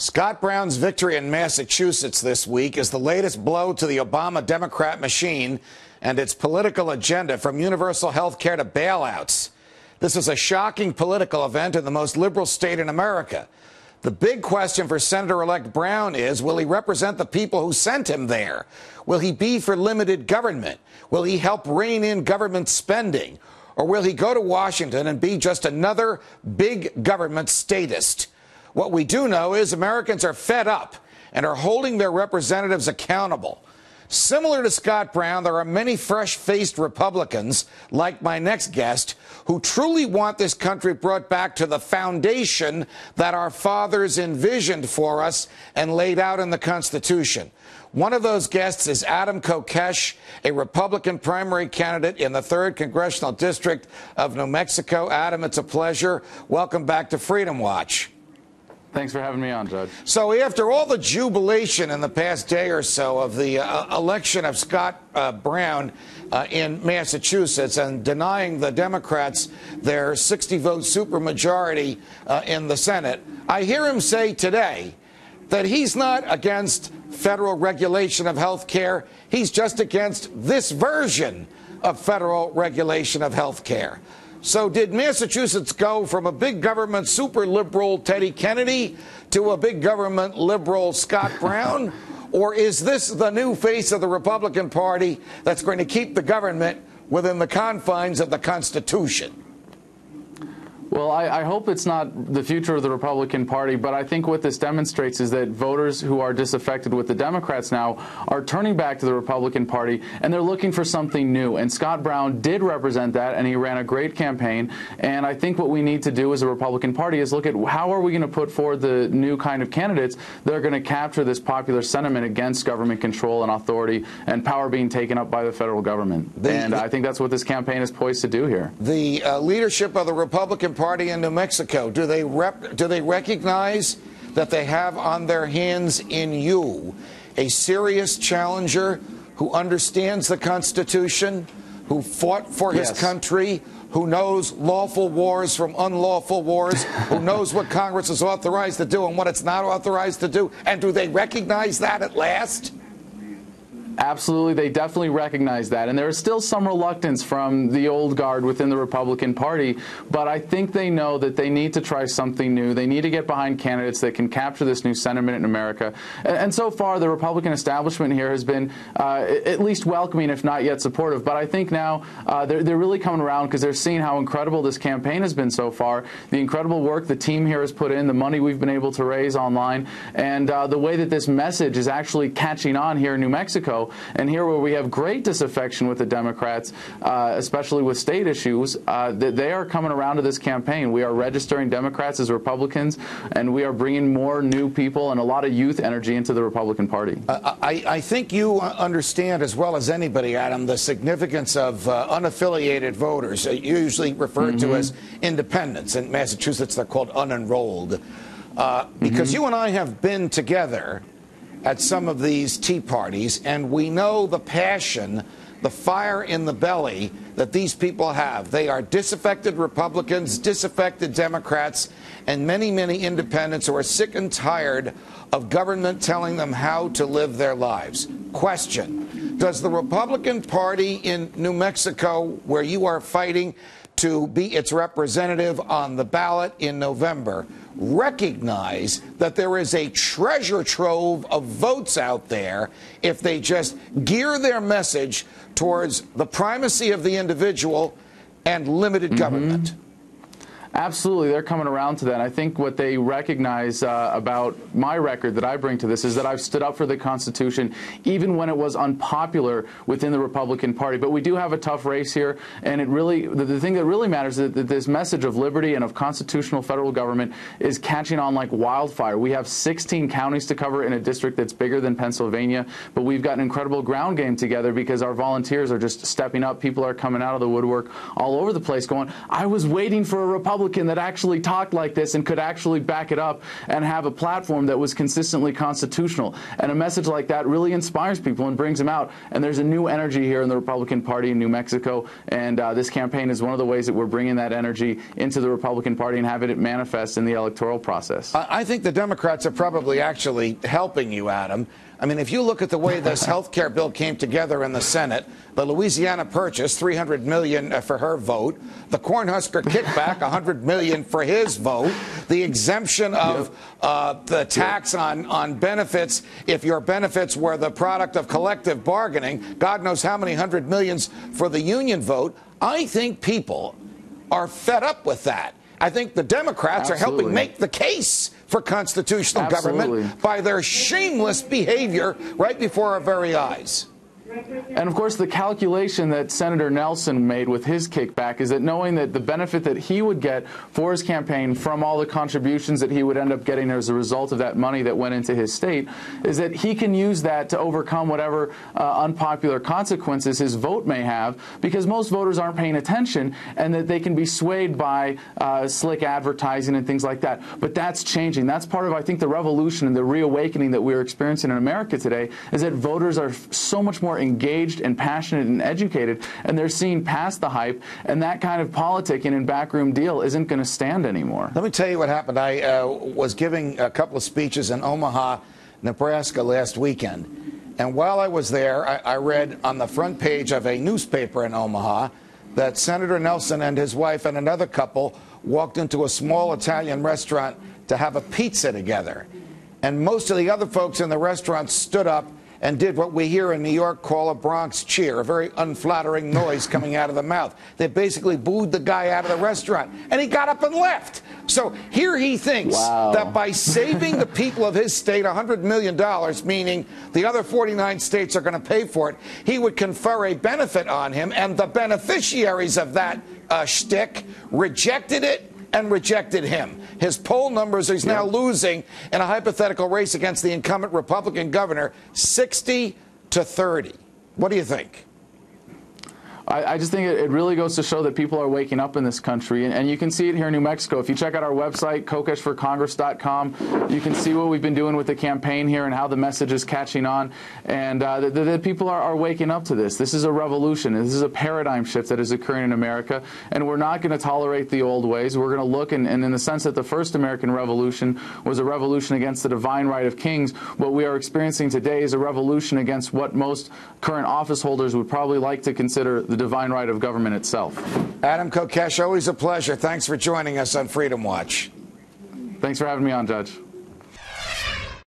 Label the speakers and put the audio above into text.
Speaker 1: Scott Brown's victory in Massachusetts this week is the latest blow to the Obama Democrat machine and its political agenda, from universal health care to bailouts. This is a shocking political event in the most liberal state in America. The big question for Senator-elect Brown is, will he represent the people who sent him there? Will he be for limited government? Will he help rein in government spending? Or will he go to Washington and be just another big government statist? What we do know is Americans are fed up and are holding their representatives accountable. Similar to Scott Brown, there are many fresh-faced Republicans, like my next guest, who truly want this country brought back to the foundation that our fathers envisioned for us and laid out in the Constitution. One of those guests is Adam Kokesh, a Republican primary candidate in the 3rd Congressional District of New Mexico. Adam, it's a pleasure. Welcome back to Freedom Watch.
Speaker 2: Thanks for having me on, Judge.
Speaker 1: So after all the jubilation in the past day or so of the election of Scott Brown in Massachusetts and denying the Democrats their 60-vote supermajority in the Senate, I hear him say today that he's not against federal regulation of health care. He's just against this version of federal regulation of health care. So did Massachusetts go from a big government super liberal Teddy Kennedy to a big government liberal Scott Brown? Or is this the new face of the Republican Party that's going to keep the government within the confines of the Constitution?
Speaker 2: Well, I hope it's not the future of the Republican Party, but I think what this demonstrates is that voters who are disaffected with the Democrats now are turning back to the Republican Party, and they're looking for something new. And Scott Brown did represent that, and he ran a great campaign. And I think what we need to do as a Republican Party is look at how are we going to put forward the new kind of candidates that are going to capture this popular sentiment against government control and authority and power being taken up by the federal government. And I think that's what this campaign is poised to do here.
Speaker 1: The leadership of the Republican Party in New Mexico, do they recognize that they have on their hands in you a serious challenger who understands the Constitution, who fought for his country, who knows lawful wars from unlawful wars, who knows what Congress is authorized to do and what it's not authorized to do? And do they recognize that at last?
Speaker 2: Absolutely. They definitely recognize that. And there is still some reluctance from the old guard within the Republican Party. But I think they know that they need to try something new. They need to get behind candidates that can capture this new sentiment in America. And so far, the Republican establishment here has been at least welcoming, if not yet supportive. But I think now they're really coming around because they're seeing how incredible this campaign has been so far, the incredible work the team here has put in, the money we've been able to raise online, and the way that this message is actually catching on here in New Mexico. And here where we have great disaffection with the Democrats, especially with state issues, they are coming around to this campaign. We are registering Democrats as Republicans, and we are bringing more new people and a lot of youth energy into the Republican Party.
Speaker 1: I think you understand as well as anybody, Adam, the significance of unaffiliated voters, usually referred to as independents. In Massachusetts, they're called unenrolled. Because you and I have been together at some of these tea parties, and we know the passion, the fire in the belly that these people have. They are disaffected Republicans, disaffected Democrats, and many, many independents who are sick and tired of government telling them how to live their lives. Question: does the Republican Party in New Mexico, where you are fighting to be its representative on the ballot in November, recognize that there is a treasure trove of votes out there if they just gear their message towards the primacy of the individual and limited government?
Speaker 2: Absolutely. They're coming around to that. I think what they recognize about my record that I bring to this is that I've stood up for the Constitution even when it was unpopular within the Republican Party. But we do have a tough race here, and it really, the thing that really matters is that this message of liberty and of constitutional federal government is catching on like wildfire. We have 16 counties to cover in a district that's bigger than Pennsylvania, but we've got an incredible ground game together because our volunteers are just stepping up. People are coming out of the woodwork all over the place going, I was waiting for a Republican Republican that actually talked like this and could actually back it up and have a platform that was consistently constitutional. And a message like that really inspires people and brings them out. And there's a new energy here in the Republican Party in New Mexico, and this campaign is one of the ways that we're bringing that energy into the Republican Party and having it manifest in the electoral process.
Speaker 1: I think the Democrats are probably actually helping you, Adam. I mean, if you look at the way this health care bill came together in the Senate, the Louisiana Purchase, $300 million for her vote, the Cornhusker kickback, $100 million for his vote, the exemption of the tax on benefits if your benefits were the product of collective bargaining, God knows how many hundred millions for the union vote. I think people are fed up with that. I think the Democrats are helping make the case for constitutional government by their shameless behavior right before our very eyes.
Speaker 2: And, of course, the calculation that Senator Nelson made with his kickback is that knowing that the benefit that he would get for his campaign from all the contributions that he would end up getting as a result of that money that went into his state is that he can use that to overcome whatever unpopular consequences his vote may have, because most voters aren't paying attention, and that they can be swayed by slick advertising and things like that. But that's changing. That's part of, I think, the revolution and the reawakening that we're experiencing in America today, is that voters are so much more engaged and passionate and educated, and they're seeing past the hype, and that kind of politicking and backroom deal isn't going to stand anymore.
Speaker 1: Let me tell you what happened. I was giving a couple of speeches in Omaha, Nebraska last weekend, and while I was there, I read on the front page of a newspaper in Omaha that Senator Nelson and his wife and another couple walked into a small Italian restaurant to have a pizza together, and most of the other folks in the restaurant stood up and did what we here in New York call a Bronx cheer, a very unflattering noise coming out of the mouth. They basically booed the guy out of the restaurant, and he got up and left. So here he thinks that by saving the people of his state $100 million, meaning the other 49 states are going to pay for it, he would confer a benefit on him, and the beneficiaries of that shtick rejected it and rejected him. His poll numbers, he's now losing in a hypothetical race against the incumbent Republican governor, 60-30. What do you think?
Speaker 2: I just think it really goes to show that people are waking up in this country, and you can see it here in New Mexico. If you check out our website, kokeshforcongress.com, you can see what we've been doing with the campaign here and how the message is catching on, and the people are waking up to this. This is a revolution. This is a paradigm shift that is occurring in America, and we're not going to tolerate the old ways. We're going to look, and in the sense that the first American Revolution was a revolution against the divine right of kings, what we are experiencing today is a revolution against what most current office holders would probably like to consider the divine right of government itself.
Speaker 1: Adam Kokesh, always a pleasure. Thanks for joining us on Freedom Watch.
Speaker 2: Thanks for having me on, Judge.